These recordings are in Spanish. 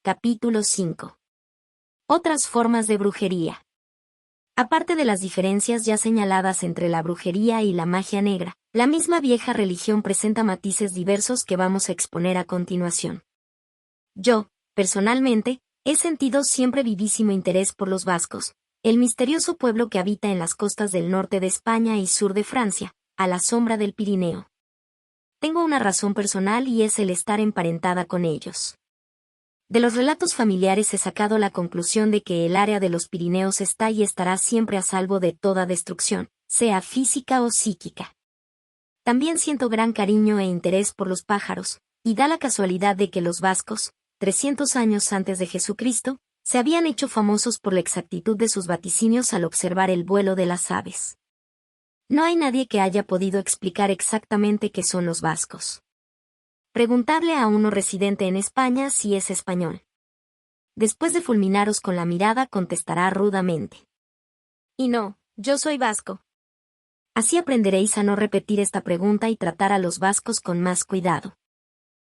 Capítulo 5. Otras formas de brujería. Aparte de las diferencias ya señaladas entre la brujería y la magia negra, la misma vieja religión presenta matices diversos que vamos a exponer a continuación. Yo, personalmente, he sentido siempre vivísimo interés por los vascos, el misterioso pueblo que habita en las costas del norte de España y sur de Francia, a la sombra del Pirineo. Tengo una razón personal y es el estar emparentada con ellos. De los relatos familiares he sacado la conclusión de que el área de los Pirineos está y estará siempre a salvo de toda destrucción, sea física o psíquica. También siento gran cariño e interés por los pájaros, y da la casualidad de que los vascos, 300 años antes de Jesucristo, se habían hecho famosos por la exactitud de sus vaticinios al observar el vuelo de las aves. No hay nadie que haya podido explicar exactamente qué son los vascos. Preguntadle a uno residente en España si es español. Después de fulminaros con la mirada contestará rudamente. Y no, yo soy vasco. Así aprenderéis a no repetir esta pregunta y tratar a los vascos con más cuidado.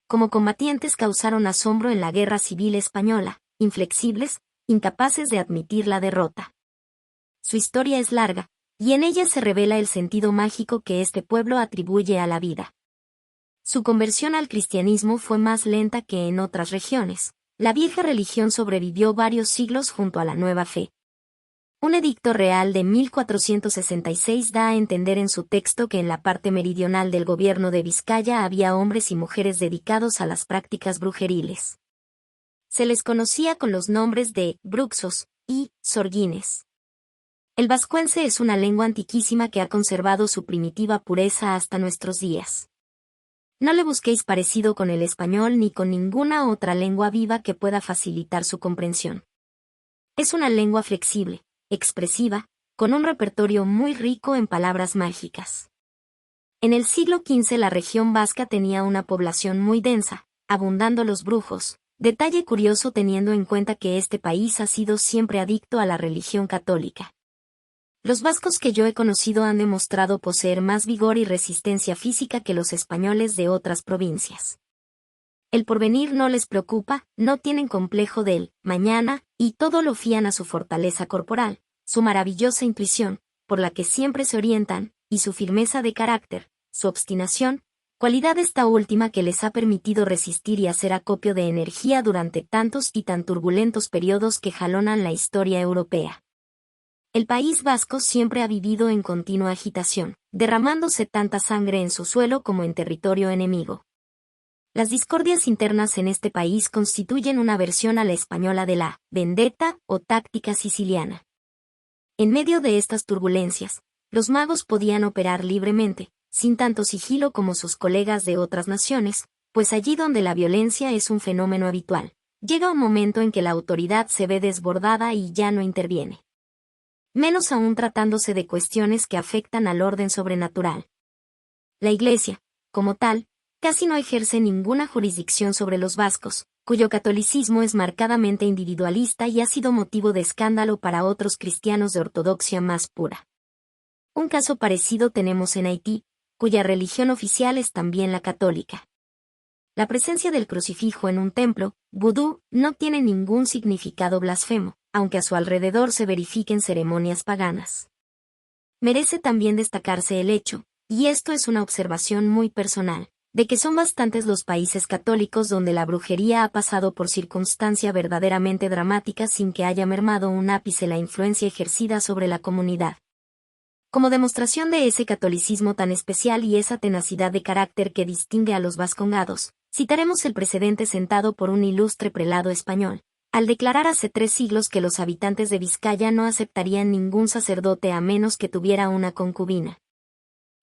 Como combatientes causaron asombro en la Guerra Civil Española, inflexibles, incapaces de admitir la derrota. Su historia es larga, y en ella se revela el sentido mágico que este pueblo atribuye a la vida. Su conversión al cristianismo fue más lenta que en otras regiones. La vieja religión sobrevivió varios siglos junto a la nueva fe. Un edicto real de 1466 da a entender en su texto que en la parte meridional del gobierno de Vizcaya había hombres y mujeres dedicados a las prácticas brujeriles. Se les conocía con los nombres de bruxos y sorguines. El vascuence es una lengua antiquísima que ha conservado su primitiva pureza hasta nuestros días. No le busquéis parecido con el español ni con ninguna otra lengua viva que pueda facilitar su comprensión. Es una lengua flexible, expresiva, con un repertorio muy rico en palabras mágicas. En el siglo XV la región vasca tenía una población muy densa, abundando los brujos, detalle curioso teniendo en cuenta que este país ha sido siempre adicto a la religión católica. Los vascos que yo he conocido han demostrado poseer más vigor y resistencia física que los españoles de otras provincias. El porvenir no les preocupa, no tienen complejo del mañana, y todo lo fían a su fortaleza corporal, su maravillosa intuición, por la que siempre se orientan, y su firmeza de carácter, su obstinación, cualidad esta última que les ha permitido resistir y hacer acopio de energía durante tantos y tan turbulentos periodos que jalonan la historia europea. El País Vasco siempre ha vivido en continua agitación, derramándose tanta sangre en su suelo como en territorio enemigo. Las discordias internas en este país constituyen una versión a la española de la vendetta o táctica siciliana. En medio de estas turbulencias, los magos podían operar libremente, sin tanto sigilo como sus colegas de otras naciones, pues allí donde la violencia es un fenómeno habitual, llega un momento en que la autoridad se ve desbordada y ya no interviene. Menos aún tratándose de cuestiones que afectan al orden sobrenatural. La Iglesia, como tal, casi no ejerce ninguna jurisdicción sobre los vascos, cuyo catolicismo es marcadamente individualista y ha sido motivo de escándalo para otros cristianos de ortodoxia más pura. Un caso parecido tenemos en Haití, cuya religión oficial es también la católica. La presencia del crucifijo en un templo, vudú, no tiene ningún significado blasfemo, aunque a su alrededor se verifiquen ceremonias paganas. Merece también destacarse el hecho, y esto es una observación muy personal, de que son bastantes los países católicos donde la brujería ha pasado por circunstancia verdaderamente dramática sin que haya mermado un ápice la influencia ejercida sobre la comunidad. Como demostración de ese catolicismo tan especial y esa tenacidad de carácter que distingue a los vascongados, citaremos el precedente sentado por un ilustre prelado español, al declarar hace 3 siglos que los habitantes de Vizcaya no aceptarían ningún sacerdote a menos que tuviera una concubina.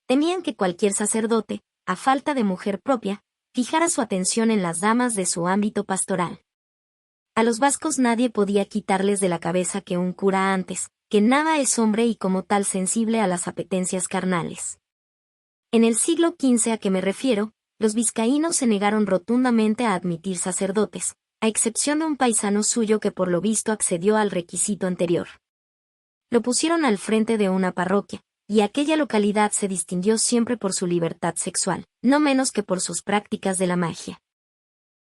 Temían que cualquier sacerdote, a falta de mujer propia, fijara su atención en las damas de su ámbito pastoral. A los vascos nadie podía quitarles de la cabeza que un cura antes, que nada es hombre y como tal sensible a las apetencias carnales. En el siglo XV a que me refiero, los vizcaínos se negaron rotundamente a admitir sacerdotes, a excepción de un paisano suyo que por lo visto accedió al requisito anterior. Lo pusieron al frente de una parroquia, y aquella localidad se distinguió siempre por su libertad sexual, no menos que por sus prácticas de la magia.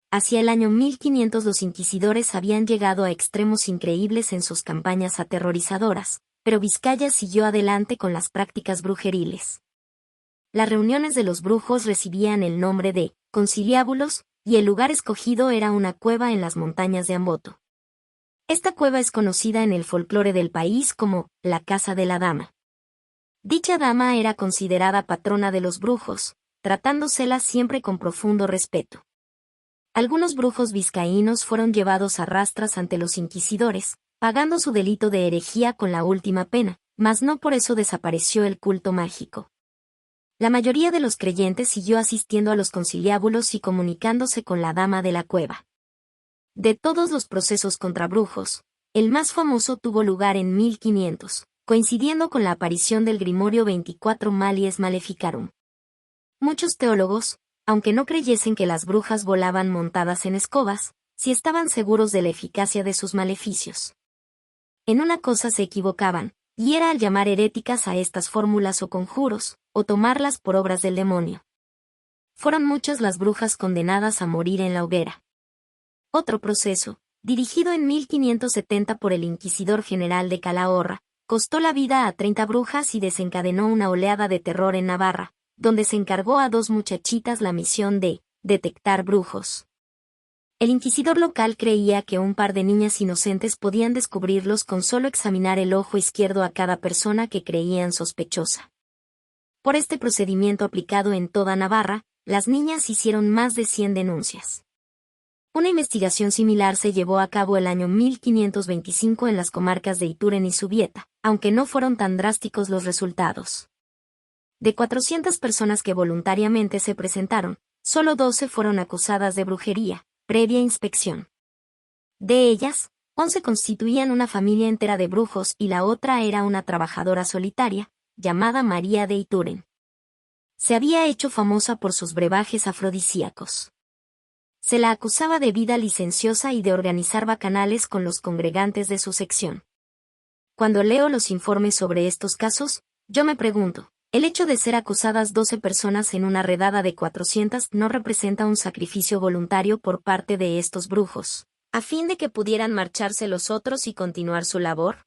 Hacia el año 1500 los inquisidores habían llegado a extremos increíbles en sus campañas aterrorizadoras, pero Vizcaya siguió adelante con las prácticas brujeriles. Las reuniones de los brujos recibían el nombre de conciliábulos, y el lugar escogido era una cueva en las montañas de Amboto. Esta cueva es conocida en el folclore del país como la Casa de la Dama. Dicha dama era considerada patrona de los brujos, tratándosela siempre con profundo respeto. Algunos brujos vizcaínos fueron llevados a rastras ante los inquisidores, pagando su delito de herejía con la última pena, mas no por eso desapareció el culto mágico. La mayoría de los creyentes siguió asistiendo a los conciliábulos y comunicándose con la dama de la cueva. De todos los procesos contra brujos, el más famoso tuvo lugar en 1500, coincidiendo con la aparición del Grimorio 24 Malies Maleficarum. Muchos teólogos, aunque no creyesen que las brujas volaban montadas en escobas, sí estaban seguros de la eficacia de sus maleficios. En una cosa se equivocaban, y era al llamar heréticas a estas fórmulas o conjuros, o tomarlas por obras del demonio. Fueron muchas las brujas condenadas a morir en la hoguera. Otro proceso, dirigido en 1570 por el inquisidor general de Calahorra, costó la vida a 30 brujas y desencadenó una oleada de terror en Navarra, donde se encargó a 2 muchachitas la misión de detectar brujos. El inquisidor local creía que un par de niñas inocentes podían descubrirlos con solo examinar el ojo izquierdo a cada persona que creían sospechosa. Por este procedimiento aplicado en toda Navarra, las niñas hicieron más de 100 denuncias. Una investigación similar se llevó a cabo el año 1525 en las comarcas de Ituren y Zubieta, aunque no fueron tan drásticos los resultados. De 400 personas que voluntariamente se presentaron, solo 12 fueron acusadas de brujería, previa inspección. De ellas, 11 constituían una familia entera de brujos y la otra era una trabajadora solitaria, llamada María de Ituren. Se había hecho famosa por sus brebajes afrodisíacos. Se la acusaba de vida licenciosa y de organizar bacanales con los congregantes de su sección. Cuando leo los informes sobre estos casos, yo me pregunto, ¿el hecho de ser acusadas 12 personas en una redada de 400 no representa un sacrificio voluntario por parte de estos brujos, a fin de que pudieran marcharse los otros y continuar su labor?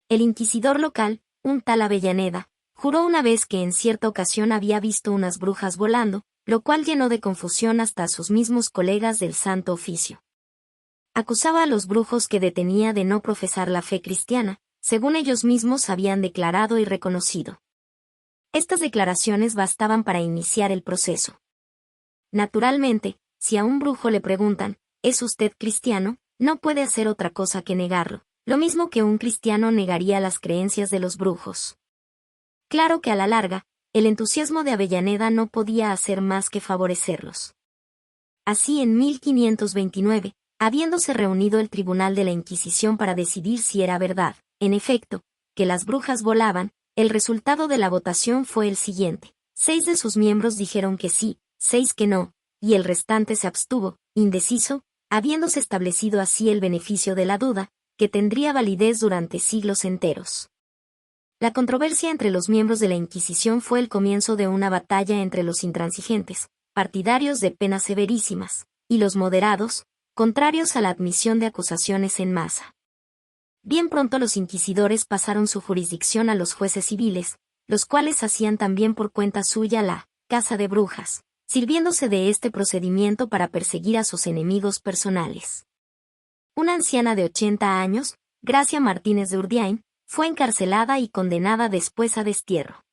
El inquisidor local, un tal Avellaneda, juró una vez que en cierta ocasión había visto unas brujas volando, lo cual llenó de confusión hasta a sus mismos colegas del Santo Oficio. Acusaba a los brujos que detenía de no profesar la fe cristiana, según ellos mismos habían declarado y reconocido. Estas declaraciones bastaban para iniciar el proceso. Naturalmente, si a un brujo le preguntan, ¿es usted cristiano?, no puede hacer otra cosa que negarlo, lo mismo que un cristiano negaría las creencias de los brujos. Claro que a la larga, el entusiasmo de Avellaneda no podía hacer más que favorecerlos. Así en 1529, habiéndose reunido el Tribunal de la Inquisición para decidir si era verdad, en efecto, que las brujas volaban, el resultado de la votación fue el siguiente: 6 de sus miembros dijeron que sí, 6 que no, y el restante se abstuvo, indeciso, habiéndose establecido así el beneficio de la duda, que tendría validez durante siglos enteros. La controversia entre los miembros de la Inquisición fue el comienzo de una batalla entre los intransigentes, partidarios de penas severísimas, y los moderados, contrarios a la admisión de acusaciones en masa. Bien pronto los inquisidores pasaron su jurisdicción a los jueces civiles, los cuales hacían también por cuenta suya la caza de brujas, sirviéndose de este procedimiento para perseguir a sus enemigos personales. Una anciana de 80 años, Gracia Martínez de Urdiain, fue encarcelada y condenada después a destierro.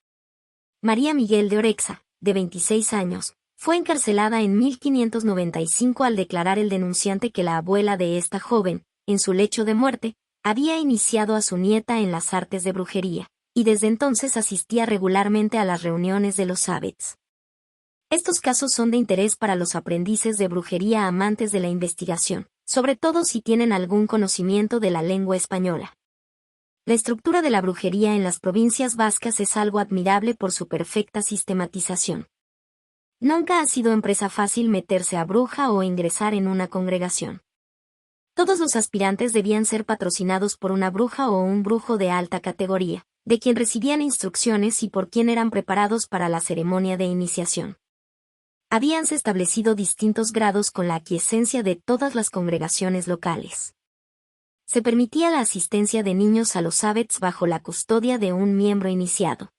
María Miguel de Orexa, de 26 años, fue encarcelada en 1595 al declarar el denunciante que la abuela de esta joven, en su lecho de muerte, había iniciado a su nieta en las artes de brujería, y desde entonces asistía regularmente a las reuniones de los abbats. Estos casos son de interés para los aprendices de brujería amantes de la investigación, sobre todo si tienen algún conocimiento de la lengua española. La estructura de la brujería en las provincias vascas es algo admirable por su perfecta sistematización. Nunca ha sido empresa fácil meterse a bruja o ingresar en una congregación. Todos los aspirantes debían ser patrocinados por una bruja o un brujo de alta categoría, de quien recibían instrucciones y por quien eran preparados para la ceremonia de iniciación. Habíanse establecido distintos grados con la aquiescencia de todas las congregaciones locales. Se permitía la asistencia de niños a los sabbats bajo la custodia de un miembro iniciado.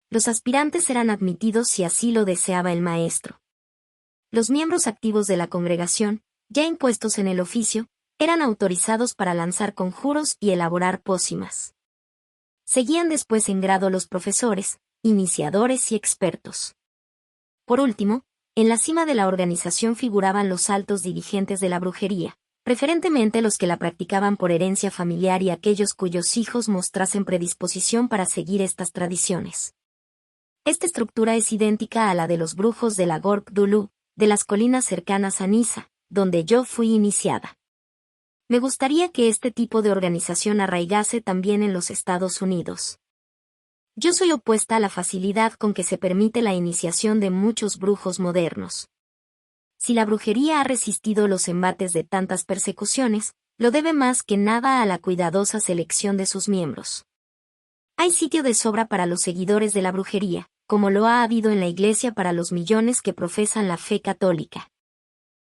Los aspirantes eran admitidos si así lo deseaba el maestro. Los miembros activos de la congregación, ya impuestos en el oficio, eran autorizados para lanzar conjuros y elaborar pócimas. Seguían después en grado los profesores, iniciadores y expertos. Por último, en la cima de la organización figuraban los altos dirigentes de la brujería, preferentemente los que la practicaban por herencia familiar y aquellos cuyos hijos mostrasen predisposición para seguir estas tradiciones. Esta estructura es idéntica a la de los brujos de la Gork Dulu, de las colinas cercanas a Niza, donde yo fui iniciada. Me gustaría que este tipo de organización arraigase también en los Estados Unidos. Yo soy opuesta a la facilidad con que se permite la iniciación de muchos brujos modernos. Si la brujería ha resistido los embates de tantas persecuciones, lo debe más que nada a la cuidadosa selección de sus miembros. Hay sitio de sobra para los seguidores de la brujería, como lo ha habido en la Iglesia para los millones que profesan la fe católica.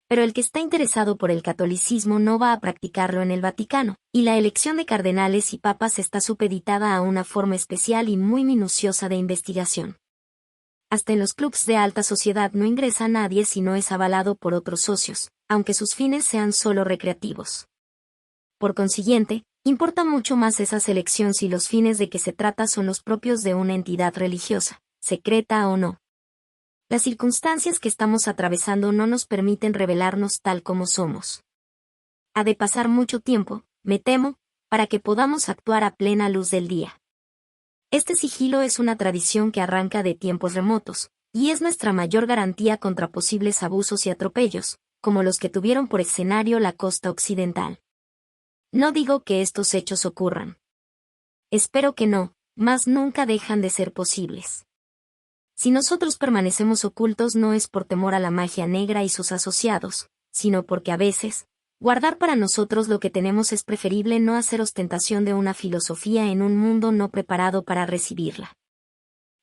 Pero el que está interesado por el catolicismo no va a practicarlo en el Vaticano, y la elección de cardenales y papas está supeditada a una forma especial y muy minuciosa de investigación. Hasta en los clubs de alta sociedad no ingresa nadie si no es avalado por otros socios, aunque sus fines sean solo recreativos. Por consiguiente, importa mucho más esa selección si los fines de que se trata son los propios de una entidad religiosa, secreta o no. Las circunstancias que estamos atravesando no nos permiten revelarnos tal como somos. Ha de pasar mucho tiempo, me temo, para que podamos actuar a plena luz del día. Este sigilo es una tradición que arranca de tiempos remotos, y es nuestra mayor garantía contra posibles abusos y atropellos, como los que tuvieron por escenario la costa occidental. No digo que estos hechos ocurran. Espero que no, mas nunca dejan de ser posibles. Si nosotros permanecemos ocultos no es por temor a la magia negra y sus asociados, sino porque a veces, guardar para nosotros lo que tenemos es preferible no hacer ostentación de una filosofía en un mundo no preparado para recibirla.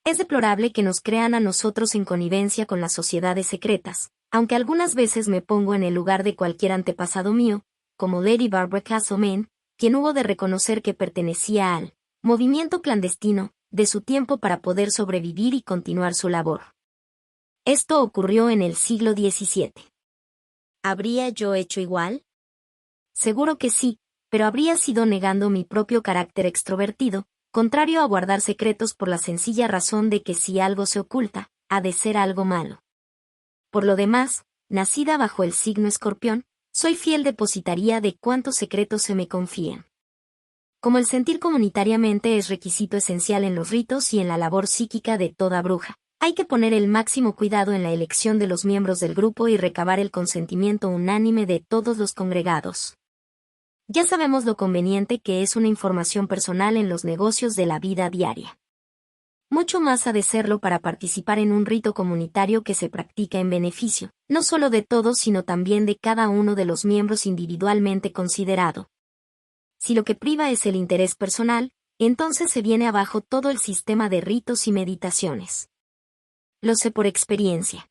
Es deplorable que nos crean a nosotros en connivencia con las sociedades secretas, aunque algunas veces me pongo en el lugar de cualquier antepasado mío, como Lady Barbara Castlemaine, quien hubo de reconocer que pertenecía al movimiento clandestino de su tiempo para poder sobrevivir y continuar su labor. Esto ocurrió en el siglo XVII. ¿Habría yo hecho igual? Seguro que sí, pero habría sido negando mi propio carácter extrovertido, contrario a guardar secretos por la sencilla razón de que si algo se oculta, ha de ser algo malo. Por lo demás, nacida bajo el signo Escorpión, soy fiel depositaria de cuántos secretos se me confían. Como el sentir comunitariamente es requisito esencial en los ritos y en la labor psíquica de toda bruja, hay que poner el máximo cuidado en la elección de los miembros del grupo y recabar el consentimiento unánime de todos los congregados. Ya sabemos lo conveniente que es una información personal en los negocios de la vida diaria. Mucho más ha de serlo para participar en un rito comunitario que se practica en beneficio, no solo de todos sino también de cada uno de los miembros individualmente considerado. Si lo que priva es el interés personal, entonces se viene abajo todo el sistema de ritos y meditaciones. Lo sé por experiencia.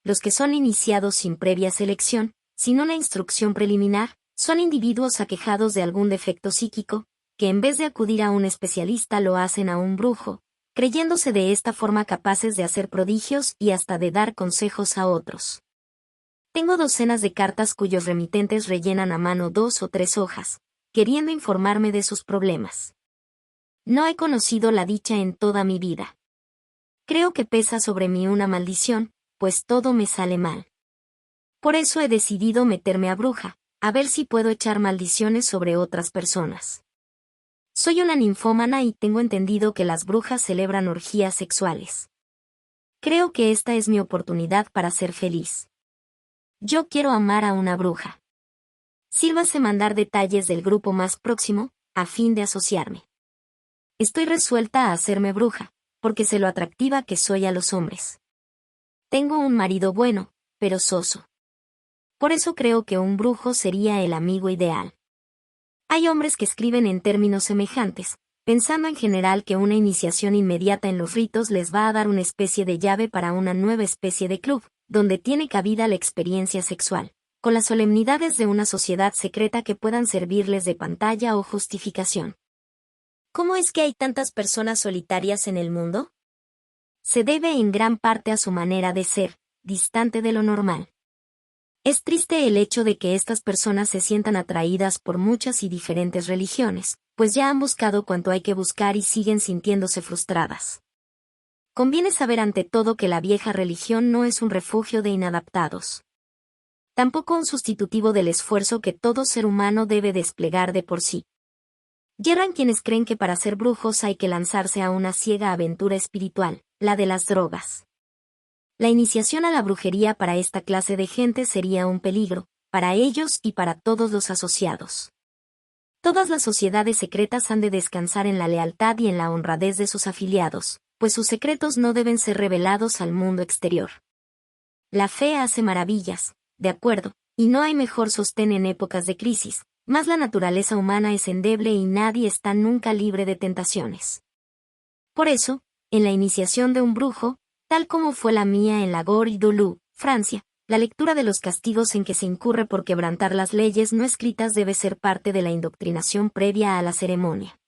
Los que son iniciados sin previa selección, sin una instrucción preliminar, son individuos aquejados de algún defecto psíquico, que en vez de acudir a un especialista lo hacen a un brujo, creyéndose de esta forma capaces de hacer prodigios y hasta de dar consejos a otros. Tengo docenas de cartas cuyos remitentes rellenan a mano 2 o 3 hojas, queriendo informarme de sus problemas. No he conocido la dicha en toda mi vida. Creo que pesa sobre mí una maldición, pues todo me sale mal. Por eso he decidido meterme a bruja, a ver si puedo echar maldiciones sobre otras personas. Soy una ninfómana y tengo entendido que las brujas celebran orgías sexuales. Creo que esta es mi oportunidad para ser feliz. Yo quiero amar a una bruja. Sírvase mandar detalles del grupo más próximo, a fin de asociarme. Estoy resuelta a hacerme bruja, porque sé lo atractiva que soy a los hombres. Tengo un marido bueno, pero soso. Por eso creo que un brujo sería el amigo ideal. Hay hombres que escriben en términos semejantes, pensando en general que una iniciación inmediata en los ritos les va a dar una especie de llave para una nueva especie de club, donde tiene cabida la experiencia sexual, con las solemnidades de una sociedad secreta que puedan servirles de pantalla o justificación. ¿Cómo es que hay tantas personas solitarias en el mundo? Se debe en gran parte a su manera de ser, distante de lo normal. Es triste el hecho de que estas personas se sientan atraídas por muchas y diferentes religiones, pues ya han buscado cuanto hay que buscar y siguen sintiéndose frustradas. Conviene saber ante todo que la vieja religión no es un refugio de inadaptados. Tampoco un sustitutivo del esfuerzo que todo ser humano debe desplegar de por sí. Yerran quienes creen que para ser brujos hay que lanzarse a una ciega aventura espiritual, la de las drogas. La iniciación a la brujería para esta clase de gente sería un peligro, para ellos y para todos los asociados. Todas las sociedades secretas han de descansar en la lealtad y en la honradez de sus afiliados, pues sus secretos no deben ser revelados al mundo exterior. La fe hace maravillas, de acuerdo, y no hay mejor sostén en épocas de crisis, mas la naturaleza humana es endeble y nadie está nunca libre de tentaciones. Por eso, en la iniciación de un brujo, tal como fue la mía en la Gor-i-Dulu, Francia, la lectura de los castigos en que se incurre por quebrantar las leyes no escritas debe ser parte de la indoctrinación previa a la ceremonia.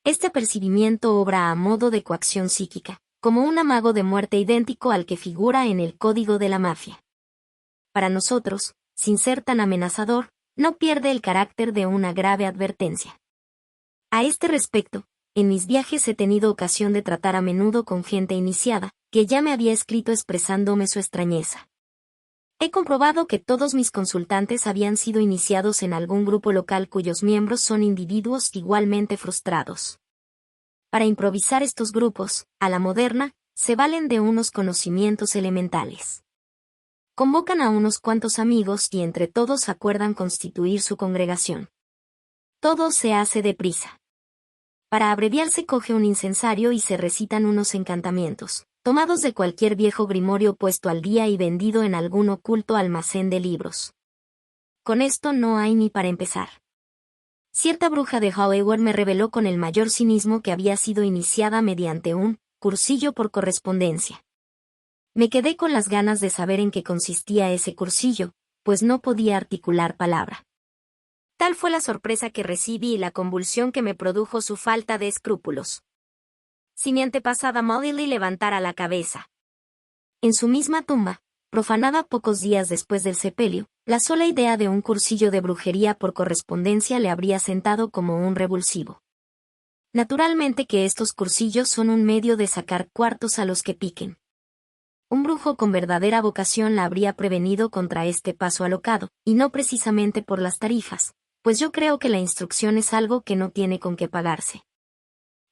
Este apercibimiento obra a modo de coacción psíquica, como un amago de muerte idéntico al que figura en el código de la mafia. Para nosotros, sin ser tan amenazador, no pierde el carácter de una grave advertencia. A este respecto, en mis viajes he tenido ocasión de tratar a menudo con gente iniciada, que ya me había escrito expresándome su extrañeza. He comprobado que todos mis consultantes habían sido iniciados en algún grupo local cuyos miembros son individuos igualmente frustrados. Para improvisar estos grupos, a la moderna, se valen de unos conocimientos elementales. Convocan a unos cuantos amigos y entre todos acuerdan constituir su congregación. Todo se hace deprisa. Para abreviar se coge un incensario y se recitan unos encantamientos, tomados de cualquier viejo grimorio puesto al día y vendido en algún oculto almacén de libros. Con esto no hay ni para empezar. Cierta bruja de Hollywood me reveló con el mayor cinismo que había sido iniciada mediante un cursillo por correspondencia. Me quedé con las ganas de saber en qué consistía ese cursillo, pues no podía articular palabra. Tal fue la sorpresa que recibí y la convulsión que me produjo su falta de escrúpulos. Si mi antepasada Molly Lee levantara la cabeza. En su misma tumba, profanada pocos días después del sepelio, la sola idea de un cursillo de brujería por correspondencia le habría sentado como un revulsivo. Naturalmente que estos cursillos son un medio de sacar cuartos a los que piquen. Un brujo con verdadera vocación la habría prevenido contra este paso alocado, y no precisamente por las tarifas, pues yo creo que la instrucción es algo que no tiene con qué pagarse.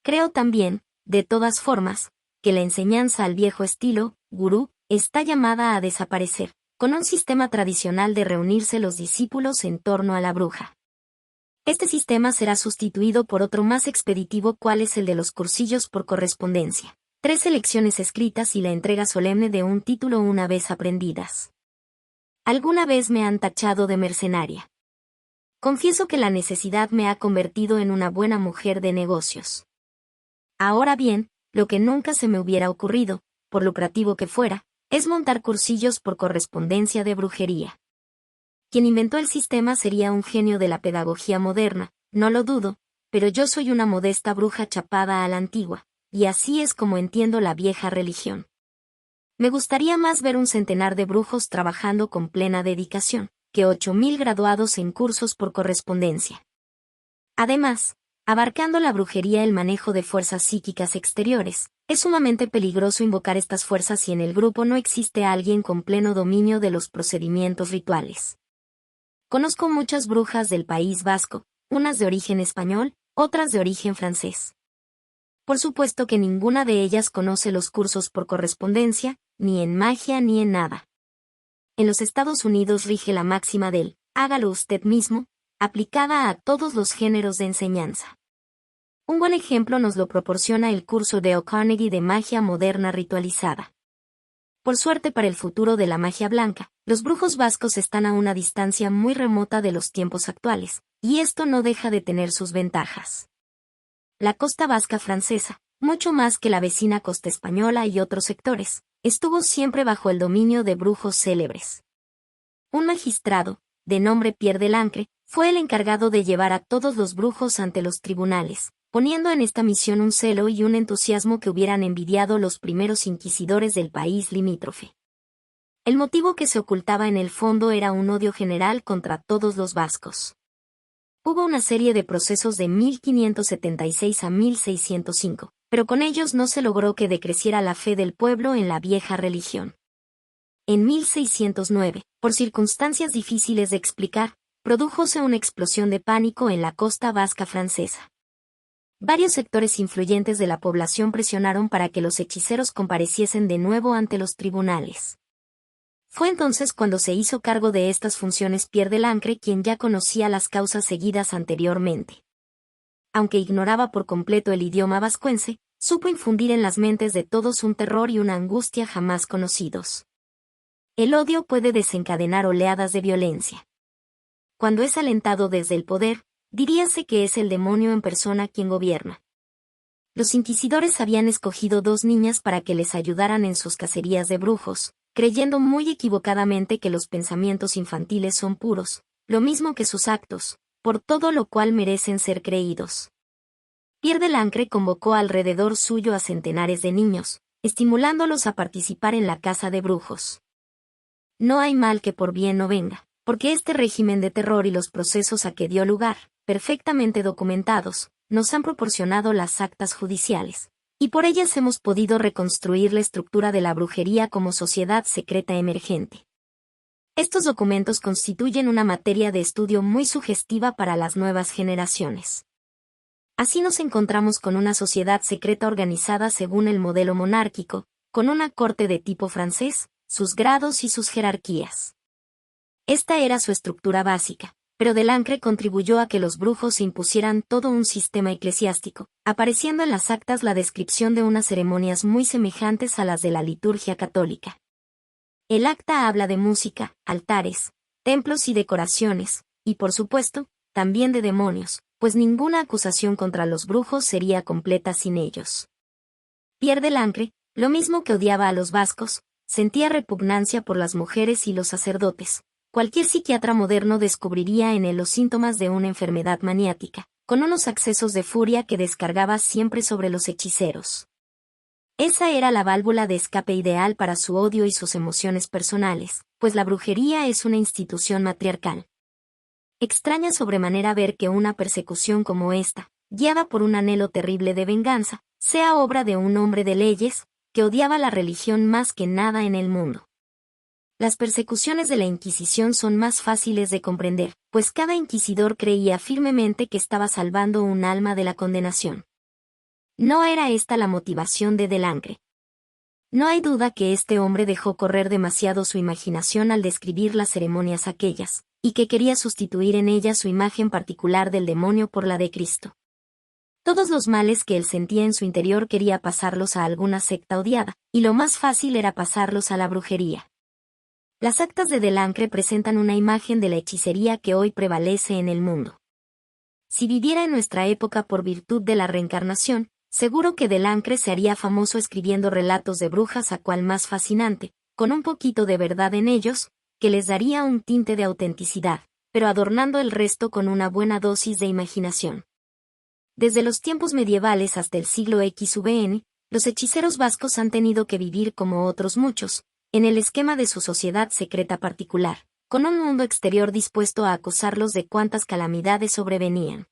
Creo también, de todas formas, que la enseñanza al viejo estilo, gurú, está llamada a desaparecer, con un sistema tradicional de reunirse los discípulos en torno a la bruja. Este sistema será sustituido por otro más expeditivo, cual es el de los cursillos por correspondencia. 3 lecciones escritas y la entrega solemne de un título una vez aprendidas. Alguna vez me han tachado de mercenaria. Confieso que la necesidad me ha convertido en una buena mujer de negocios. Ahora bien, lo que nunca se me hubiera ocurrido, por lucrativo que fuera, es montar cursillos por correspondencia de brujería. Quien inventó el sistema sería un genio de la pedagogía moderna, no lo dudo, pero yo soy una modesta bruja chapada a la antigua, y así es como entiendo la vieja religión. Me gustaría más ver un centenar de brujos trabajando con plena dedicación, que 8.000 graduados en cursos por correspondencia. Además, abarcando la brujería el manejo de fuerzas psíquicas exteriores, es sumamente peligroso invocar estas fuerzas si en el grupo no existe alguien con pleno dominio de los procedimientos rituales. Conozco muchas brujas del País Vasco, unas de origen español, otras de origen francés. Por supuesto que ninguna de ellas conoce los cursos por correspondencia, ni en magia ni en nada. En los Estados Unidos rige la máxima del hágalo usted mismo, aplicada a todos los géneros de enseñanza. Un buen ejemplo nos lo proporciona el curso de O'Carnegie de magia moderna ritualizada. Por suerte para el futuro de la magia blanca, los brujos vascos están a una distancia muy remota de los tiempos actuales, y esto no deja de tener sus ventajas. La costa vasca francesa, mucho más que la vecina costa española y otros sectores, estuvo siempre bajo el dominio de brujos célebres. Un magistrado, de nombre Pierre de Lancre, fue el encargado de llevar a todos los brujos ante los tribunales, poniendo en esta misión un celo y un entusiasmo que hubieran envidiado los primeros inquisidores del país limítrofe. El motivo que se ocultaba en el fondo era un odio general contra todos los vascos. Hubo una serie de procesos de 1576 a 1605, pero con ellos no se logró que decreciera la fe del pueblo en la vieja religión. En 1609, por circunstancias difíciles de explicar, prodújose una explosión de pánico en la costa vasca francesa. Varios sectores influyentes de la población presionaron para que los hechiceros compareciesen de nuevo ante los tribunales. Fue entonces cuando se hizo cargo de estas funciones Pierre de Lancre, quien ya conocía las causas seguidas anteriormente. Aunque ignoraba por completo el idioma vascuence, supo infundir en las mentes de todos un terror y una angustia jamás conocidos. El odio puede desencadenar oleadas de violencia. Cuando es alentado desde el poder, diríase que es el demonio en persona quien gobierna. Los inquisidores habían escogido 2 niñas para que les ayudaran en sus cacerías de brujos, creyendo muy equivocadamente que los pensamientos infantiles son puros, lo mismo que sus actos, por todo lo cual merecen ser creídos. Pierre de Lancre convocó alrededor suyo a centenares de niños, estimulándolos a participar en la caza de brujos. No hay mal que por bien no venga, porque este régimen de terror y los procesos a que dio lugar, perfectamente documentados, nos han proporcionado las actas judiciales, y por ellas hemos podido reconstruir la estructura de la brujería como sociedad secreta emergente. Estos documentos constituyen una materia de estudio muy sugestiva para las nuevas generaciones. Así nos encontramos con una sociedad secreta organizada según el modelo monárquico, con una corte de tipo francés, sus grados y sus jerarquías. Esta era su estructura básica, pero de Lancre contribuyó a que los brujos se impusieran todo un sistema eclesiástico, apareciendo en las actas la descripción de unas ceremonias muy semejantes a las de la liturgia católica. El acta habla de música, altares, templos y decoraciones, y por supuesto, también de demonios, pues ninguna acusación contra los brujos sería completa sin ellos. Pierre de Lancre, lo mismo que odiaba a los vascos, sentía repugnancia por las mujeres y los sacerdotes. Cualquier psiquiatra moderno descubriría en él los síntomas de una enfermedad maniática, con unos accesos de furia que descargaba siempre sobre los hechiceros. Esa era la válvula de escape ideal para su odio y sus emociones personales, pues la brujería es una institución matriarcal. Extraña sobremanera ver que una persecución como esta, guiada por un anhelo terrible de venganza, sea obra de un hombre de leyes, que odiaba la religión más que nada en el mundo. Las persecuciones de la Inquisición son más fáciles de comprender, pues cada inquisidor creía firmemente que estaba salvando un alma de la condenación. No era esta la motivación de Lancre. No hay duda que este hombre dejó correr demasiado su imaginación al describir las ceremonias aquellas, y que quería sustituir en ellas su imagen particular del demonio por la de Cristo. Todos los males que él sentía en su interior quería pasarlos a alguna secta odiada, y lo más fácil era pasarlos a la brujería. Las actas de Lancre presentan una imagen de la hechicería que hoy prevalece en el mundo. Si viviera en nuestra época por virtud de la reencarnación, seguro que Lancre se haría famoso escribiendo relatos de brujas a cual más fascinante, con un poquito de verdad en ellos, que les daría un tinte de autenticidad, pero adornando el resto con una buena dosis de imaginación. Desde los tiempos medievales hasta el siglo XVN, los hechiceros vascos han tenido que vivir como otros muchos, en el esquema de su sociedad secreta particular, con un mundo exterior dispuesto a acosarlos de cuantas calamidades sobrevenían.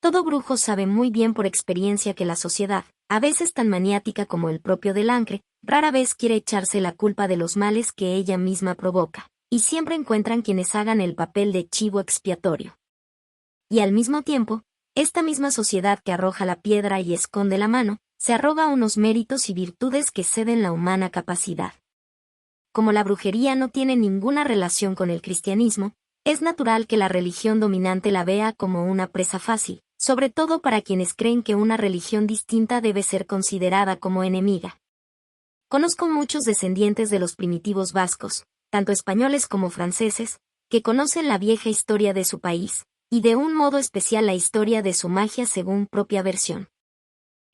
Todo brujo sabe muy bien por experiencia que la sociedad, a veces tan maniática como el propio Lancre, rara vez quiere echarse la culpa de los males que ella misma provoca, y siempre encuentran quienes hagan el papel de chivo expiatorio. Y al mismo tiempo, esta misma sociedad que arroja la piedra y esconde la mano, se arroga unos méritos y virtudes que ceden la humana capacidad. Como la brujería no tiene ninguna relación con el cristianismo, es natural que la religión dominante la vea como una presa fácil, sobre todo para quienes creen que una religión distinta debe ser considerada como enemiga. Conozco muchos descendientes de los primitivos vascos, tanto españoles como franceses, que conocen la vieja historia de su país, y de un modo especial la historia de su magia según propia versión.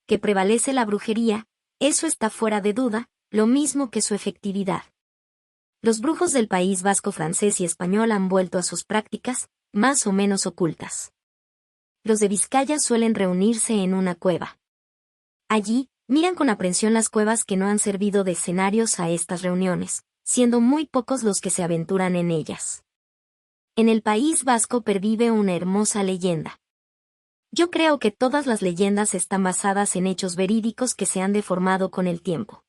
Que prevalece la brujería, eso está fuera de duda, lo mismo que su efectividad. Los brujos del País Vasco francés y español han vuelto a sus prácticas, más o menos ocultas. Los de Vizcaya suelen reunirse en una cueva. Allí, miran con aprensión las cuevas que no han servido de escenarios a estas reuniones, siendo muy pocos los que se aventuran en ellas. En el País Vasco pervive una hermosa leyenda. Yo creo que todas las leyendas están basadas en hechos verídicos que se han deformado con el tiempo.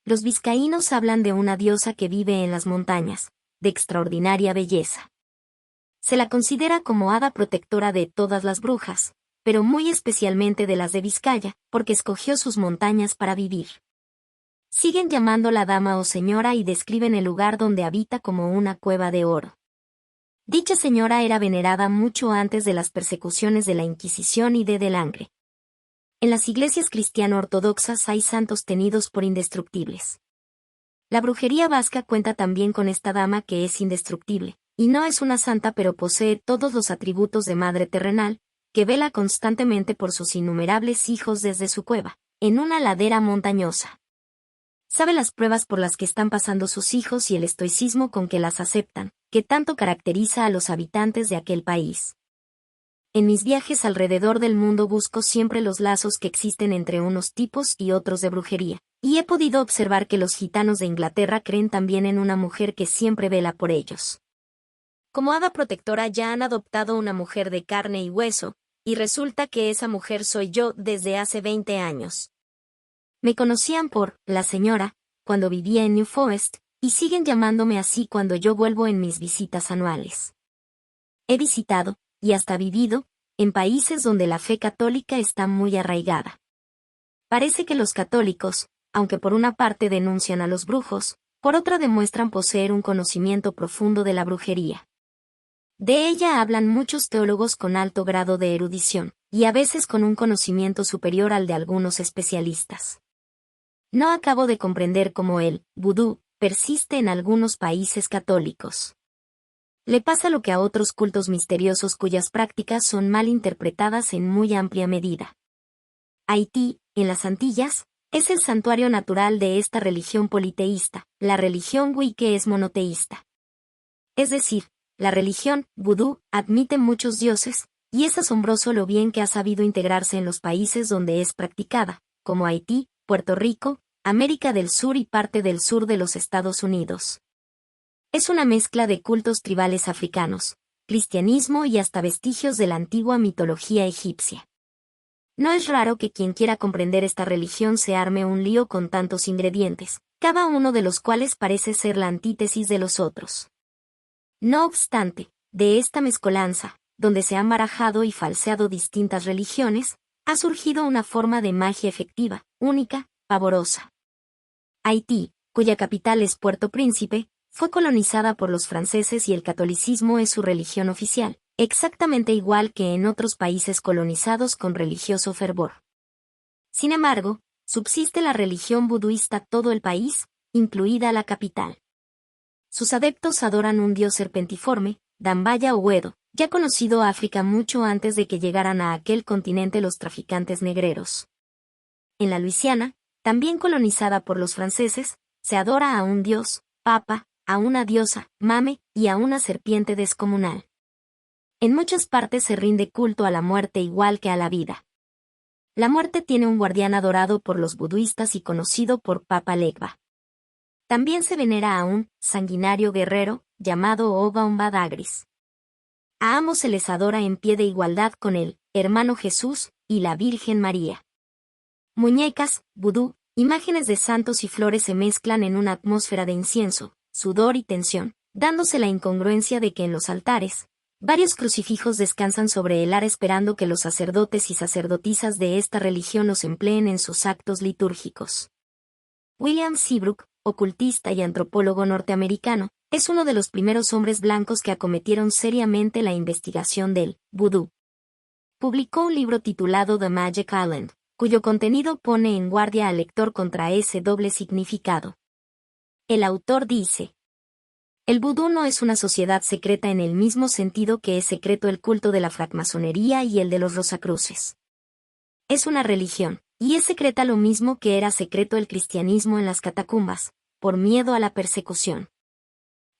Los vizcaínos hablan de una diosa que vive en las montañas, de extraordinaria belleza. Se la considera como hada protectora de todas las brujas, pero muy especialmente de las de Vizcaya, porque escogió sus montañas para vivir. Siguen llamándola dama o señora y describen el lugar donde habita como una cueva de oro. Dicha señora era venerada mucho antes de las persecuciones de la Inquisición y de Delangre. En las iglesias cristiano-ortodoxas hay santos tenidos por indestructibles. La brujería vasca cuenta también con esta dama que es indestructible, y no es una santa pero posee todos los atributos de madre terrenal, que vela constantemente por sus innumerables hijos desde su cueva, en una ladera montañosa. Sabe las pruebas por las que están pasando sus hijos y el estoicismo con que las aceptan, que tanto caracteriza a los habitantes de aquel país. En mis viajes alrededor del mundo busco siempre los lazos que existen entre unos tipos y otros de brujería, y he podido observar que los gitanos de Inglaterra creen también en una mujer que siempre vela por ellos. Como hada protectora ya han adoptado una mujer de carne y hueso, y resulta que esa mujer soy yo desde hace 20 años. Me conocían por la señora, cuando vivía en New Forest, y siguen llamándome así cuando yo vuelvo en mis visitas anuales. He visitado, y hasta vivido, en países donde la fe católica está muy arraigada. Parece que los católicos, aunque por una parte denuncian a los brujos, por otra demuestran poseer un conocimiento profundo de la brujería. De ella hablan muchos teólogos con alto grado de erudición, y a veces con un conocimiento superior al de algunos especialistas. No acabo de comprender cómo el vudú persiste en algunos países católicos. Le pasa lo que a otros cultos misteriosos cuyas prácticas son mal interpretadas en muy amplia medida. Haití, en las Antillas, es el santuario natural de esta religión politeísta, la religión wicca es monoteísta. Es decir, la religión vudú admite muchos dioses, y es asombroso lo bien que ha sabido integrarse en los países donde es practicada, como Haití, Puerto Rico, América del Sur y parte del sur de los Estados Unidos. Es una mezcla de cultos tribales africanos, cristianismo y hasta vestigios de la antigua mitología egipcia. No es raro que quien quiera comprender esta religión se arme un lío con tantos ingredientes, cada uno de los cuales parece ser la antítesis de los otros. No obstante, de esta mezcolanza, donde se han barajado y falseado distintas religiones, ha surgido una forma de magia efectiva, única, pavorosa. Haití, cuya capital es Puerto Príncipe, fue colonizada por los franceses y el catolicismo es su religión oficial, exactamente igual que en otros países colonizados con religioso fervor. Sin embargo, subsiste la religión buduista todo el país, incluida la capital. Sus adeptos adoran un dios serpentiforme, Dambaya o Edo, ya conocido a África mucho antes de que llegaran a aquel continente los traficantes negreros. En la Luisiana, también colonizada por los franceses, se adora a un dios, Papa, a una diosa, Mame, y a una serpiente descomunal. En muchas partes se rinde culto a la muerte igual que a la vida. La muerte tiene un guardián adorado por los buduistas y conocido por Papa Legba. También se venera a un sanguinario guerrero, llamado Oba Ombadagris. A ambos se les adora en pie de igualdad con el hermano Jesús y la Virgen María. Muñecas, vudú, imágenes de santos y flores se mezclan en una atmósfera de incienso, sudor y tensión, dándose la incongruencia de que en los altares, varios crucifijos descansan sobre el ar esperando que los sacerdotes y sacerdotisas de esta religión los empleen en sus actos litúrgicos. William Seabrook, ocultista y antropólogo norteamericano, es uno de los primeros hombres blancos que acometieron seriamente la investigación del vudú. Publicó un libro titulado The Magic Island, cuyo contenido pone en guardia al lector contra ese doble significado. El autor dice: El vudú no es una sociedad secreta en el mismo sentido que es secreto el culto de la francmasonería y el de los Rosacruces. Es una religión, y es secreta lo mismo que era secreto el cristianismo en las catacumbas, por miedo a la persecución.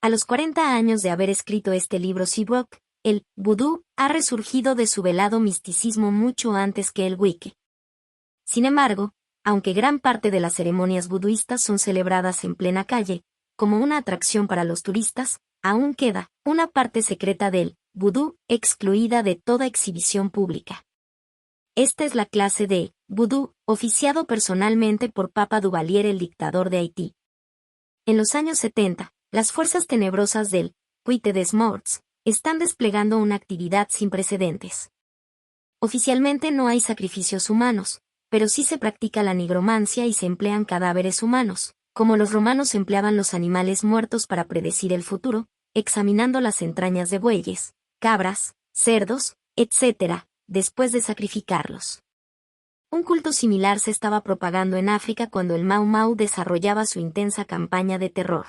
A los 40 años de haber escrito este libro Seabrook, el vudú ha resurgido de su velado misticismo mucho antes que el wicca. Sin embargo, aunque gran parte de las ceremonias buduistas son celebradas en plena calle, como una atracción para los turistas, aún queda una parte secreta del vudú excluida de toda exhibición pública. Esta es la clase de vudú oficiado personalmente por Papa Duvalier, el dictador de Haití. En los años 70, las fuerzas tenebrosas del Culte des Morts están desplegando una actividad sin precedentes. Oficialmente no hay sacrificios humanos, pero sí se practica la nigromancia y se emplean cadáveres humanos, como los romanos empleaban los animales muertos para predecir el futuro, examinando las entrañas de bueyes, cabras, cerdos, etc., después de sacrificarlos. Un culto similar se estaba propagando en África cuando el Mau Mau desarrollaba su intensa campaña de terror.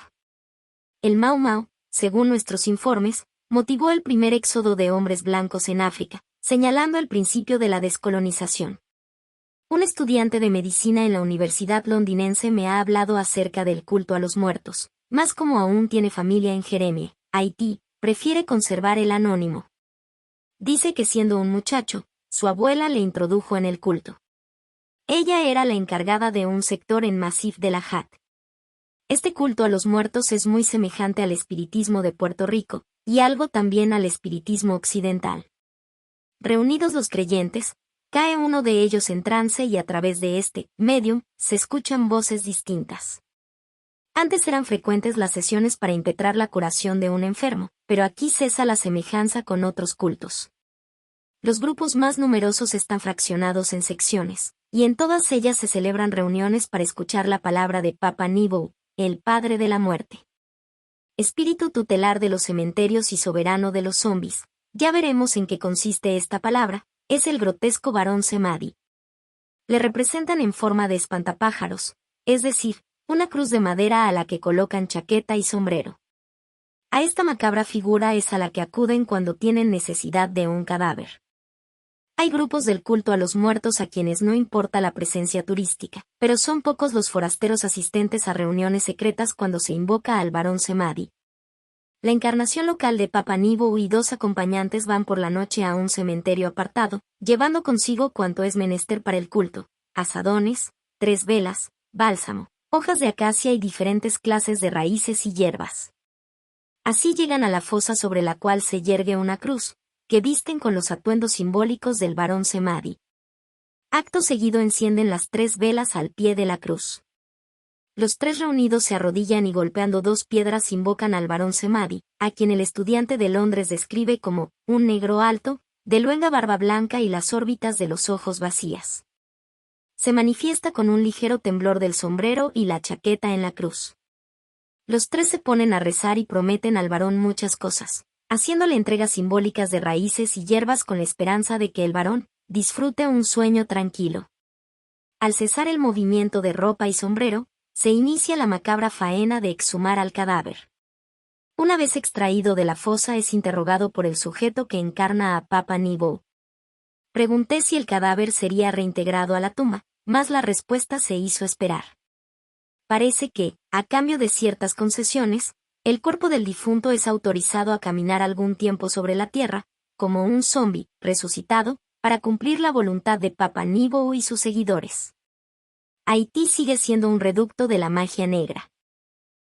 El Mau Mau, según nuestros informes, motivó el primer éxodo de hombres blancos en África, señalando el principio de la descolonización. Un estudiante de medicina en la Universidad londinense me ha hablado acerca del culto a los muertos, más como aún tiene familia en Jeremie, Haití, prefiere conservar el anónimo. Dice que siendo un muchacho, su abuela le introdujo en el culto. Ella era la encargada de un sector en Massif de la Hat. Este culto a los muertos es muy semejante al espiritismo de Puerto Rico, y algo también al espiritismo occidental. Reunidos los creyentes, cae uno de ellos en trance y a través de este medium se escuchan voces distintas. Antes eran frecuentes las sesiones para impetrar la curación de un enfermo, pero aquí cesa la semejanza con otros cultos. Los grupos más numerosos están fraccionados en secciones, y en todas ellas se celebran reuniones para escuchar la palabra de Papa Nebo, el padre de la muerte. Espíritu tutelar de los cementerios y soberano de los zombis, ya veremos en qué consiste esta palabra, es el grotesco varón Semadi. Le representan en forma de espantapájaros, es decir, una cruz de madera a la que colocan chaqueta y sombrero. A esta macabra figura es a la que acuden cuando tienen necesidad de un cadáver. Hay grupos del culto a los muertos a quienes no importa la presencia turística, pero son pocos los forasteros asistentes a reuniones secretas cuando se invoca al varón Semadi. La encarnación local de Papa Nebo y 2 acompañantes van por la noche a un cementerio apartado, llevando consigo cuanto es menester para el culto: azadones, 3 velas, bálsamo, hojas de acacia y diferentes clases de raíces y hierbas. Así llegan a la fosa sobre la cual se yergue una cruz, que visten con los atuendos simbólicos del varón Semadi. Acto seguido encienden las 3 velas al pie de la cruz. Los 3 reunidos se arrodillan y golpeando 2 piedras invocan al varón Semadi, a quien el estudiante de Londres describe como un negro alto, de luenga barba blanca y las órbitas de los ojos vacías. Se manifiesta con un ligero temblor del sombrero y la chaqueta en la cruz. Los 3 se ponen a rezar y prometen al varón muchas cosas, haciéndole entregas simbólicas de raíces y hierbas con la esperanza de que el varón disfrute un sueño tranquilo. Al cesar el movimiento de ropa y sombrero, se inicia la macabra faena de exhumar al cadáver. Una vez extraído de la fosa es interrogado por el sujeto que encarna a Papa Nebo. Pregunté si el cadáver sería reintegrado a la tumba, mas la respuesta se hizo esperar. Parece que, a cambio de ciertas concesiones, el cuerpo del difunto es autorizado a caminar algún tiempo sobre la tierra, como un zombi resucitado, para cumplir la voluntad de Papa Nebo y sus seguidores. Haití sigue siendo un reducto de la magia negra.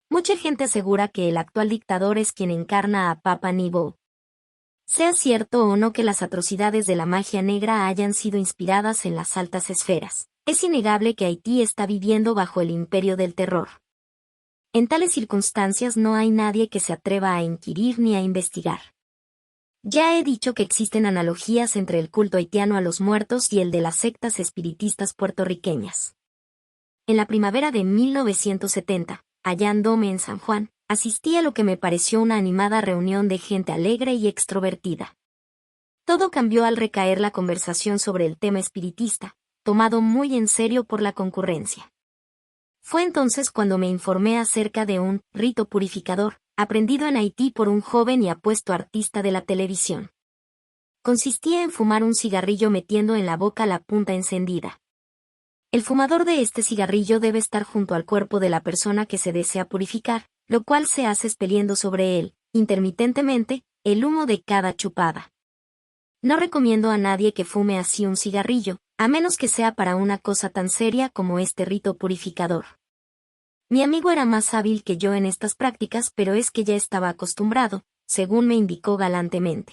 Mucha gente asegura que el actual dictador es quien encarna a Papa Nebo. Sea cierto o no que las atrocidades de la magia negra hayan sido inspiradas en las altas esferas, es innegable que Haití está viviendo bajo el imperio del terror. En tales circunstancias no hay nadie que se atreva a inquirir ni a investigar. Ya he dicho que existen analogías entre el culto haitiano a los muertos y el de las sectas espiritistas puertorriqueñas. En la primavera de 1970, allá en Dome en San Juan, asistí a lo que me pareció una animada reunión de gente alegre y extrovertida. Todo cambió al recaer la conversación sobre el tema espiritista, tomado muy en serio por la concurrencia. Fue entonces cuando me informé acerca de un rito purificador, aprendido en Haití por un joven y apuesto artista de la televisión. Consistía en fumar un cigarrillo metiendo en la boca la punta encendida. El fumador de este cigarrillo debe estar junto al cuerpo de la persona que se desea purificar, lo cual se hace expeliendo sobre él, intermitentemente, el humo de cada chupada. No recomiendo a nadie que fume así un cigarrillo, a menos que sea para una cosa tan seria como este rito purificador. Mi amigo era más hábil que yo en estas prácticas, pero es que ya estaba acostumbrado, según me indicó galantemente.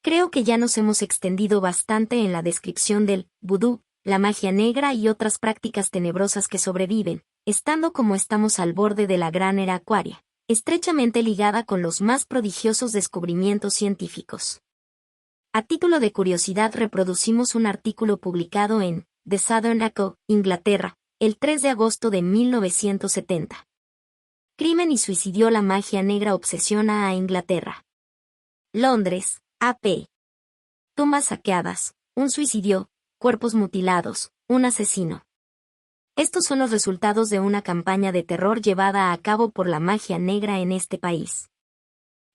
Creo que ya nos hemos extendido bastante en la descripción del vudú, la magia negra y otras prácticas tenebrosas que sobreviven, estando como estamos al borde de la gran era acuaria, estrechamente ligada con los más prodigiosos descubrimientos científicos. A título de curiosidad reproducimos un artículo publicado en The Southern Echo, Inglaterra, el 3 de agosto de 1970. Crimen y suicidio. La magia negra obsesiona a Inglaterra. Londres, AP. Tumbas saqueadas, un suicidio, cuerpos mutilados, un asesino. Estos son los resultados de una campaña de terror llevada a cabo por la magia negra en este país.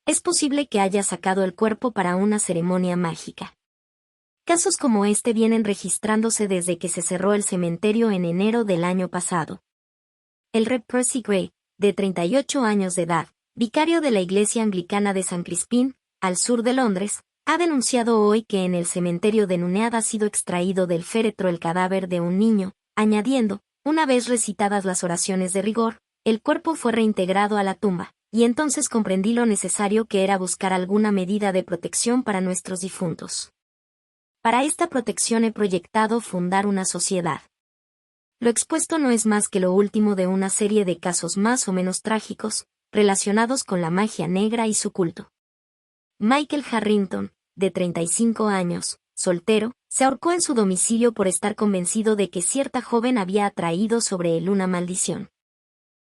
Es posible que haya sacado el cuerpo para una ceremonia mágica. Casos como este vienen registrándose desde que se cerró el cementerio en enero del año pasado. El Rev. Percy Gray, de 38 años de edad, vicario de la Iglesia Anglicana de San Crispín, al sur de Londres, ha denunciado hoy que en el cementerio de Nunhead ha sido extraído del féretro el cadáver de un niño, añadiendo, una vez recitadas las oraciones de rigor, el cuerpo fue reintegrado a la tumba, y entonces comprendí lo necesario que era buscar alguna medida de protección para nuestros difuntos. Para esta protección he proyectado fundar una sociedad. Lo expuesto no es más que lo último de una serie de casos más o menos trágicos, relacionados con la magia negra y su culto. Michael Harrington, de 35 años, soltero, se ahorcó en su domicilio por estar convencido de que cierta joven había atraído sobre él una maldición.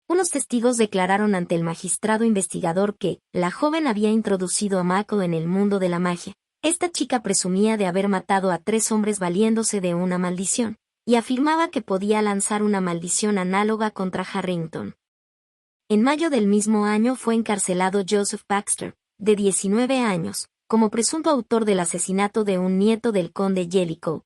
Unos testigos declararon ante el magistrado investigador que la joven había introducido a Michael en el mundo de la magia. Esta chica presumía de haber matado a 3 hombres valiéndose de una maldición, y afirmaba que podía lanzar una maldición análoga contra Harrington. En mayo del mismo año fue encarcelado Joseph Baxter, de 19 años, como presunto autor del asesinato de un nieto del conde Jellicoe.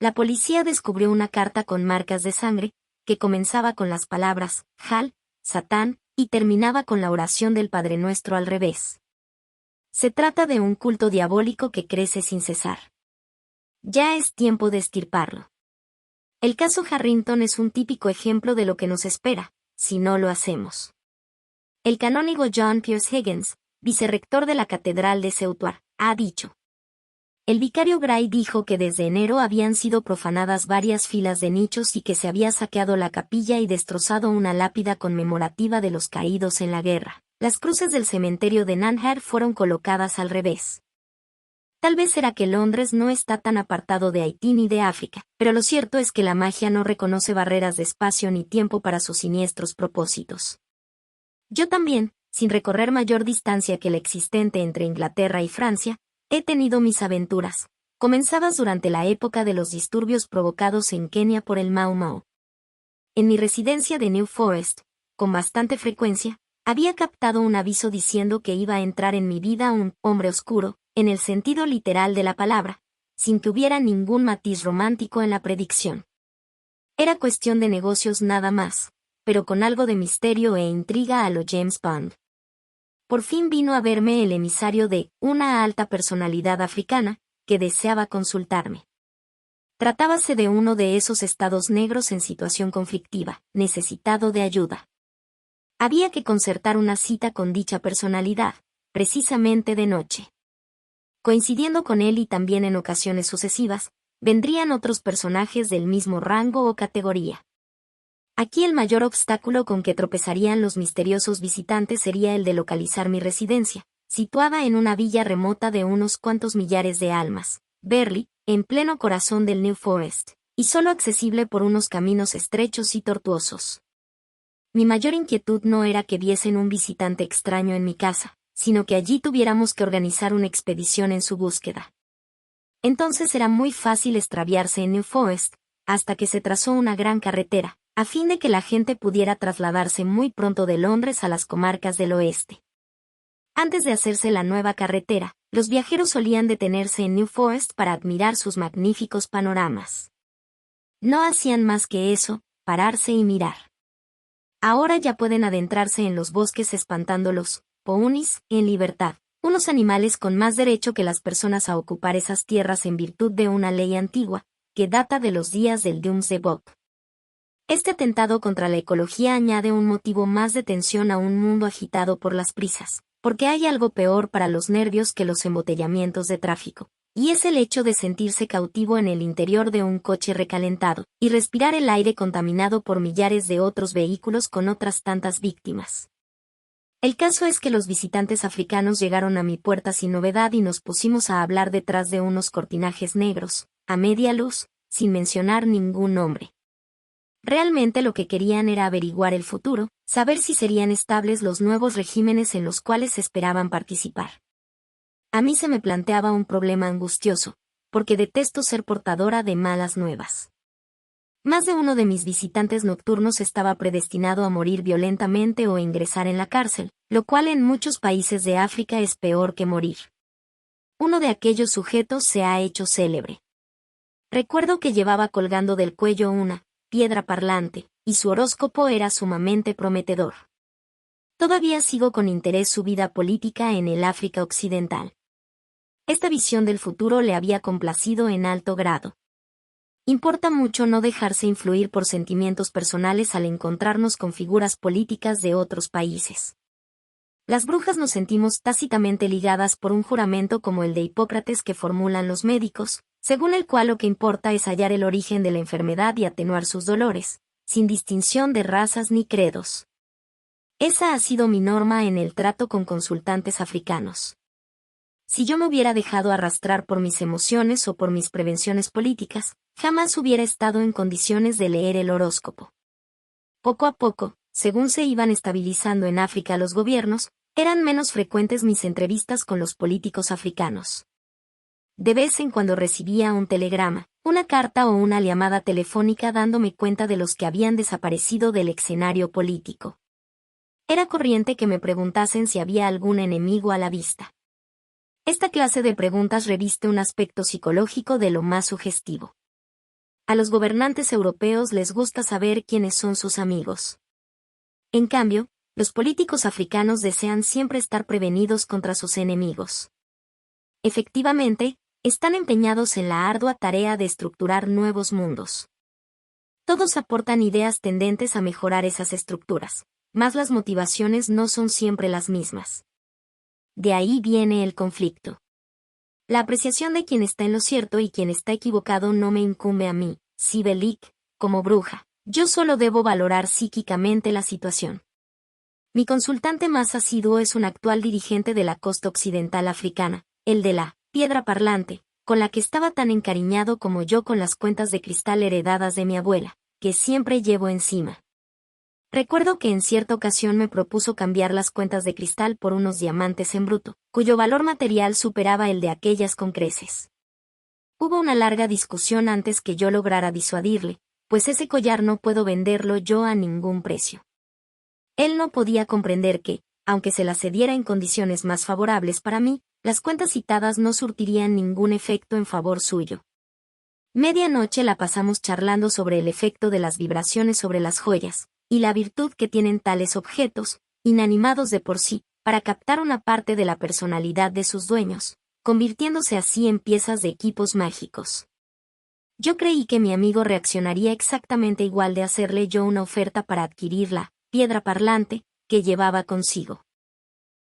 La policía descubrió una carta con marcas de sangre, que comenzaba con las palabras Hal, Satán, y terminaba con la oración del Padre Nuestro al revés. Se trata de un culto diabólico que crece sin cesar. Ya es tiempo de extirparlo. El caso Harrington es un típico ejemplo de lo que nos espera, si no lo hacemos. El canónigo John Pierce Higgins, vicerrector de la Catedral de Ceuta, ha dicho. El vicario Gray dijo que desde enero habían sido profanadas varias filas de nichos y que se había saqueado la capilla y destrozado una lápida conmemorativa de los caídos en la guerra. Las cruces del cementerio de Nunhead fueron colocadas al revés. Tal vez será que Londres no está tan apartado de Haití ni de África, pero lo cierto es que la magia no reconoce barreras de espacio ni tiempo para sus siniestros propósitos. Yo también, sin recorrer mayor distancia que la existente entre Inglaterra y Francia, he tenido mis aventuras, comenzadas durante la época de los disturbios provocados en Kenia por el Mau Mau. En mi residencia de New Forest, con bastante frecuencia, había captado un aviso diciendo que iba a entrar en mi vida un hombre oscuro, en el sentido literal de la palabra, sin que hubiera ningún matiz romántico en la predicción. Era cuestión de negocios nada más, pero con algo de misterio e intriga a lo James Bond. Por fin vino a verme el emisario de una alta personalidad africana, que deseaba consultarme. Tratábase de uno de esos estados negros en situación conflictiva, necesitado de ayuda. Había que concertar una cita con dicha personalidad, precisamente de noche. Coincidiendo con él y también en ocasiones sucesivas, vendrían otros personajes del mismo rango o categoría. Aquí el mayor obstáculo con que tropezarían los misteriosos visitantes sería el de localizar mi residencia, situada en una villa remota de unos cuantos millares de almas, Berley, en pleno corazón del New Forest, y solo accesible por unos caminos estrechos y tortuosos. Mi mayor inquietud no era que viesen un visitante extraño en mi casa, sino que allí tuviéramos que organizar una expedición en su búsqueda. Entonces era muy fácil extraviarse en New Forest, hasta que se trazó una gran carretera, a fin de que la gente pudiera trasladarse muy pronto de Londres a las comarcas del oeste. Antes de hacerse la nueva carretera, los viajeros solían detenerse en New Forest para admirar sus magníficos panoramas. No hacían más que eso, pararse y mirar. Ahora ya pueden adentrarse en los bosques espantando los ponies en libertad, unos animales con más derecho que las personas a ocupar esas tierras en virtud de una ley antigua, que data de los días del Domesday Book. Este atentado contra la ecología añade un motivo más de tensión a un mundo agitado por las prisas, porque hay algo peor para los nervios que los embotellamientos de tráfico, y es el hecho de sentirse cautivo en el interior de un coche recalentado, y respirar el aire contaminado por millares de otros vehículos con otras tantas víctimas. El caso es que los visitantes africanos llegaron a mi puerta sin novedad y nos pusimos a hablar detrás de unos cortinajes negros, a media luz, sin mencionar ningún nombre. Realmente lo que querían era averiguar el futuro, saber si serían estables los nuevos regímenes en los cuales esperaban participar. A mí se me planteaba un problema angustioso, porque detesto ser portadora de malas nuevas. Más de uno de mis visitantes nocturnos estaba predestinado a morir violentamente o ingresar en la cárcel, lo cual en muchos países de África es peor que morir. Uno de aquellos sujetos se ha hecho célebre. Recuerdo que llevaba colgando del cuello una piedra parlante, y su horóscopo era sumamente prometedor. Todavía sigo con interés su vida política en el África Occidental. Esta visión del futuro le había complacido en alto grado. Importa mucho no dejarse influir por sentimientos personales al encontrarnos con figuras políticas de otros países. Las brujas nos sentimos tácitamente ligadas por un juramento como el de Hipócrates que formulan los médicos, según el cual lo que importa es hallar el origen de la enfermedad y atenuar sus dolores, sin distinción de razas ni credos. Esa ha sido mi norma en el trato con consultantes africanos. Si yo me hubiera dejado arrastrar por mis emociones o por mis prevenciones políticas, jamás hubiera estado en condiciones de leer el horóscopo. Poco a poco, según se iban estabilizando en África los gobiernos, eran menos frecuentes mis entrevistas con los políticos africanos. De vez en cuando recibía un telegrama, una carta o una llamada telefónica dándome cuenta de los que habían desaparecido del escenario político. Era corriente que me preguntasen si había algún enemigo a la vista. Esta clase de preguntas reviste un aspecto psicológico de lo más sugestivo. A los gobernantes europeos les gusta saber quiénes son sus amigos. En cambio, los políticos africanos desean siempre estar prevenidos contra sus enemigos. Efectivamente, están empeñados en la ardua tarea de estructurar nuevos mundos. Todos aportan ideas tendentes a mejorar esas estructuras, mas las motivaciones no son siempre las mismas. De ahí viene el conflicto. La apreciación de quien está en lo cierto y quien está equivocado no me incumbe a mí, Sibelik, como bruja. Yo solo debo valorar psíquicamente la situación. Mi consultante más asiduo es un actual dirigente de la costa occidental africana, el de la piedra parlante, con la que estaba tan encariñado como yo con las cuentas de cristal heredadas de mi abuela, que siempre llevo encima. Recuerdo que en cierta ocasión me propuso cambiar las cuentas de cristal por unos diamantes en bruto, cuyo valor material superaba el de aquellas con creces. Hubo una larga discusión antes que yo lograra disuadirle, pues ese collar no puedo venderlo yo a ningún precio. Él no podía comprender que, aunque se la cediera en condiciones más favorables para mí, las cuentas citadas no surtirían ningún efecto en favor suyo. Media noche la pasamos charlando sobre el efecto de las vibraciones sobre las joyas, y la virtud que tienen tales objetos, inanimados de por sí, para captar una parte de la personalidad de sus dueños, convirtiéndose así en piezas de equipos mágicos. Yo creí que mi amigo reaccionaría exactamente igual de hacerle yo una oferta para adquirir la piedra parlante que llevaba consigo.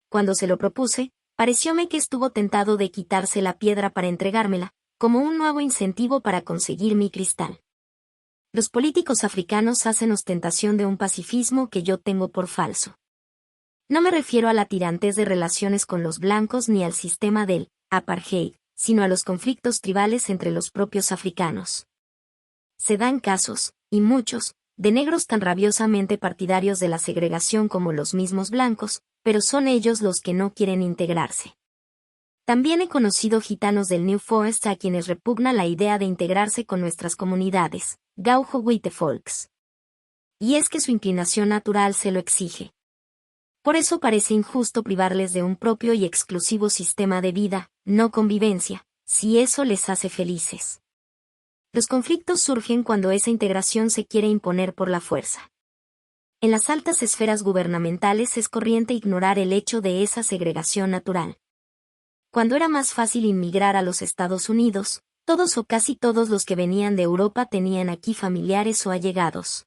Cuando se lo propuse, parecióme que estuvo tentado de quitarse la piedra para entregármela, como un nuevo incentivo para conseguir mi cristal. Los políticos africanos hacen ostentación de un pacifismo que yo tengo por falso. No me refiero a la tirantez de relaciones con los blancos ni al sistema del apartheid, sino a los conflictos tribales entre los propios africanos. Se dan casos, y muchos, de negros tan rabiosamente partidarios de la segregación como los mismos blancos, pero son ellos los que no quieren integrarse. También he conocido gitanos del New Forest a quienes repugna la idea de integrarse con nuestras comunidades, Gaucho White Folks. y es que su inclinación natural se lo exige. Por eso parece injusto privarles de un propio y exclusivo sistema de vida, no convivencia, si eso les hace felices. Los conflictos surgen cuando esa integración se quiere imponer por la fuerza. En las altas esferas gubernamentales es corriente ignorar el hecho de esa segregación natural. Cuando era más fácil inmigrar a los Estados Unidos, todos o casi todos los que venían de Europa tenían aquí familiares o allegados.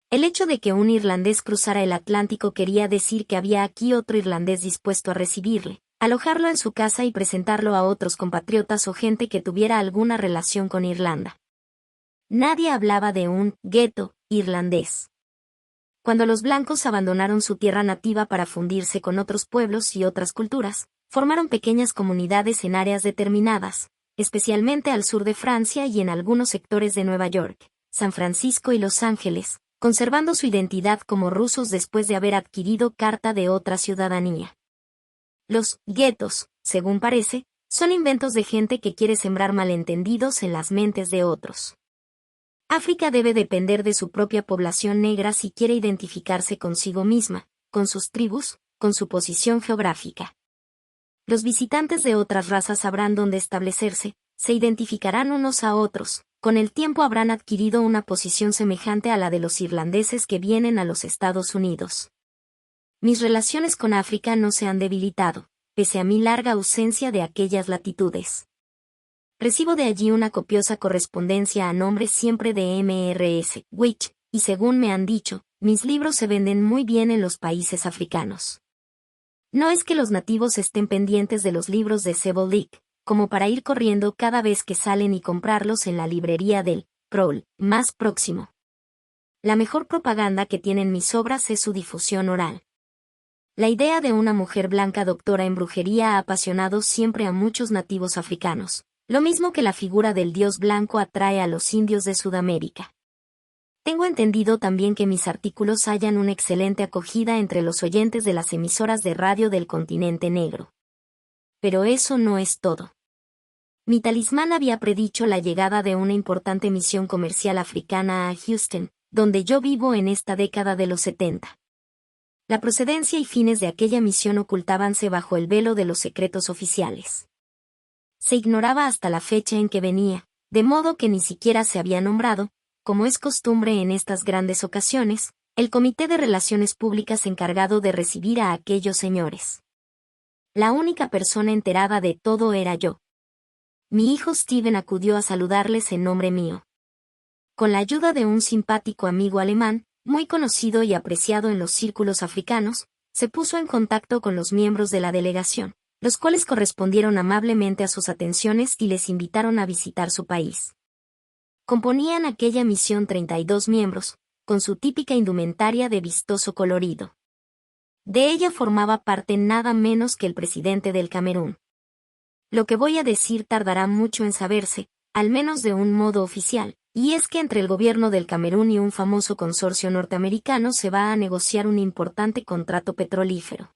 El hecho de que un irlandés cruzara el Atlántico quería decir que había aquí otro irlandés dispuesto a recibirle, alojarlo en su casa y presentarlo a otros compatriotas o gente que tuviera alguna relación con Irlanda. Nadie hablaba de un gueto irlandés. Cuando los blancos abandonaron su tierra nativa para fundirse con otros pueblos y otras culturas, formaron pequeñas comunidades en áreas determinadas, especialmente al sur de Francia y en algunos sectores de Nueva York, San Francisco y Los Ángeles, conservando su identidad como rusos después de haber adquirido carta de otra ciudadanía. Los guetos, según parece, son inventos de gente que quiere sembrar malentendidos en las mentes de otros. África debe depender de su propia población negra si quiere identificarse consigo misma, con sus tribus, con su posición geográfica. Los visitantes de otras razas sabrán dónde establecerse, se identificarán unos a otros, con el tiempo habrán adquirido una posición semejante a la de los irlandeses que vienen a los Estados Unidos. Mis relaciones con África no se han debilitado, pese a mi larga ausencia de aquellas latitudes. Recibo de allí una copiosa correspondencia a nombre siempre de Mrs. Witch, y según me han dicho, mis libros se venden muy bien en los países africanos. No es que los nativos estén pendientes de los libros de Sable Leak, como para ir corriendo cada vez que salen y comprarlos en la librería del Kroll más próximo. La mejor propaganda que tienen mis obras es su difusión oral. La idea de una mujer blanca doctora en brujería ha apasionado siempre a muchos nativos africanos, lo mismo que la figura del dios blanco atrae a los indios de Sudamérica. Tengo entendido también que mis artículos hallan una excelente acogida entre los oyentes de las emisoras de radio del continente negro. Pero eso no es todo. Mi talismán había predicho la llegada de una importante misión comercial africana a Houston, donde yo vivo en esta década de los 70. La procedencia y fines de aquella misión ocultábanse bajo el velo de los secretos oficiales. Se ignoraba hasta la fecha en que venía, de modo que ni siquiera se había nombrado, como es costumbre en estas grandes ocasiones, el Comité de Relaciones Públicas encargado de recibir a aquellos señores. La única persona enterada de todo era yo. Mi hijo Steven acudió a saludarles en nombre mío. Con la ayuda de un simpático amigo alemán, muy conocido y apreciado en los círculos africanos, se puso en contacto con los miembros de la delegación, los cuales correspondieron amablemente a sus atenciones y les invitaron a visitar su país. Componían aquella misión 32 miembros, con su típica indumentaria de vistoso colorido. De ella formaba parte nada menos que el presidente del Camerún. Lo que voy a decir tardará mucho en saberse, al menos de un modo oficial, y es que entre el gobierno del Camerún y un famoso consorcio norteamericano se va a negociar un importante contrato petrolífero.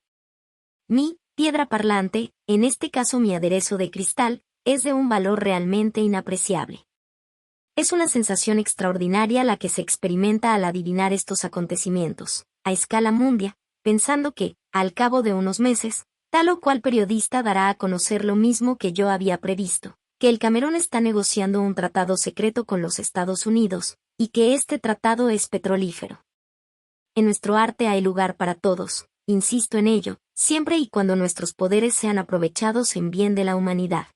Mi piedra parlante, en este caso mi aderezo de cristal, es de un valor realmente inapreciable. Es una sensación extraordinaria la que se experimenta al adivinar estos acontecimientos, a escala mundial, pensando que, al cabo de unos meses, tal o cual periodista dará a conocer lo mismo que yo había previsto, que el Camerún está negociando un tratado secreto con los Estados Unidos, y que este tratado es petrolífero. En nuestro arte hay lugar para todos, insisto en ello, siempre y cuando nuestros poderes sean aprovechados en bien de la humanidad.